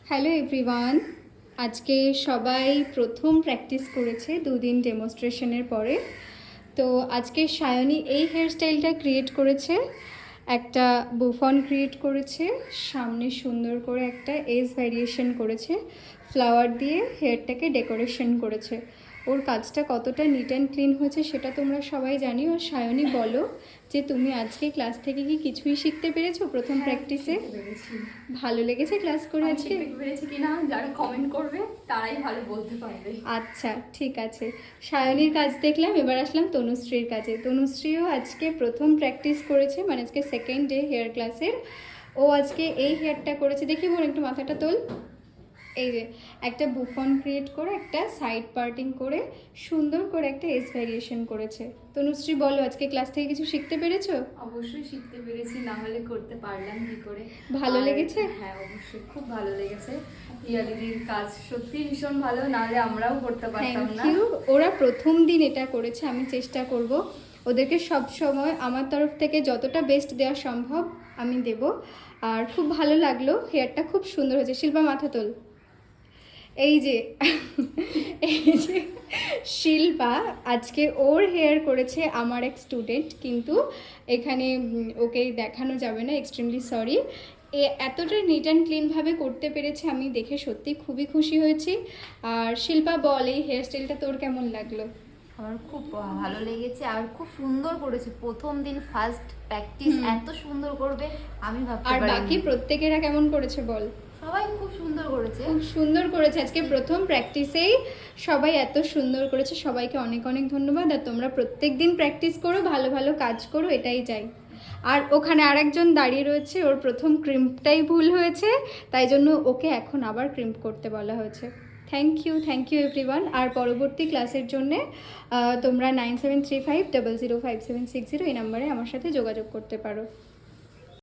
Hello everyone. আজকে সবাই প্রথম প্র্যাকটিস করেছে দুদিন ডেমনস্ট্রেশনের পরে। তো আজকে সায়নী এই হেয়ারস্টাইলটা ক্রিয়েট করেছে, একটা বুফন ক্রিয়েট করেছে, সামনে সুন্দর করে একটা এজ ভ্যারিয়েশন করেছে, ফ্লাওয়ার দিয়ে হেয়ারটাকে ডেকোরেশন করেছে। ওর কাজটা কতটা নিট অ্যান্ড ক্লিন হয়েছে সেটা তোমরা সবাই জানি। আর সায়নী, বলো যে তুমি আজকে ক্লাস থেকে কি কিছুই শিখতে পেরেছো প্রথম প্র্যাকটিসে? ভালো লেগেছে ক্লাস করে আজকে? পেরেছি কিনা যারা কমেন্ট করবে তারাই ভালো বলতে পারবে। আচ্ছা, ঠিক আছে। সায়নীর কাজ দেখলাম, এবার আসলাম তনুশ্রীর কাজে। তনুশ্রীও আজকে প্রথম প্র্যাকটিস করেছে, মানে আজকে সেকেন্ড ডে হেয়ার ক্লাসের। ও আজকে এই হেয়ারটা করেছে, দেখি বোন একটু মাথাটা তোল। এই যে একটা বুফন ক্রিয়েট করে একটা সাইড পার্টিং করে সুন্দর করে একটা এজ ভ্যারিয়েশন করেছে। তনুশ্রী, বলো আজকে ক্লাস থেকে কিছু শিখতে পেরেছো? অবশ্যই শিখতে পেরেছি, না হলে করতে পারলাম কি করে। ভালো লেগেছে? হ্যাঁ, অবশ্যই খুব ভালো লেগেছে। প্রিয়া দিদির কাজ সত্যি ভীষণ ভালো, নাহলে আমরাও করতে পারতাম না। Thank you. ওরা প্রথম দিন এটা করেছে, আমি চেষ্টা করব ওদেরকে সব সময় আমার তরফ থেকে যতটা বেস্ট দেওয়া সম্ভব আমি দেব। আর খুব ভালো লাগলো, হেয়ারটা খুব সুন্দর হয়েছে। শিল্পা, মাথা তোল। এই যে এই যে শিল্পা আজকে ওর হেয়ার করেছে আমার এক স্টুডেন্ট, কিন্তু এখানে ওকে দেখানো যাবে না, এক্সট্রিমলি সরি। এতটা নিট অ্যান্ড ক্লিনভাবে করতে পেরেছে, আমি দেখে সত্যি খুবই খুশি হয়েছি। আর শিল্পা, বল এই হেয়ারস্টাইলটা তোর কেমন লাগলো? আমার খুব ভালো লেগেছে আর খুব সুন্দর করেছে। প্রথম দিন ফার্স্ট প্র্যাকটিস এত সুন্দর করবে আমি ভাবতে পারিনি। আর বাকি প্রত্যেকেরা কেমন করেছে বল? সবাই খুব সুন্দর করেছে, খুব সুন্দর করেছে। আজকে প্রথম প্র্যাকটিসেই সবাই এত সুন্দর করেছে, সবাইকে অনেক অনেক ধন্যবাদ। আর তোমরা প্রত্যেক দিন প্র্যাকটিস করো, ভালো ভালো কাজ করো, এটাই চাই। আর ওখানে আরেকজন দাঁড়িয়ে রয়েছে, ওর প্রথম ক্রিম্পটাই ভুল হয়েছে, তাই জন্য ওকে এখন আবার ক্রিম্প করতে বলা হয়েছে। Thank you everyone. আর পরবর্তী ক্লাসের জন্যে তোমরা 9735005760 এই নাম্বারে আমার সাথে যোগাযোগ করতে পারো।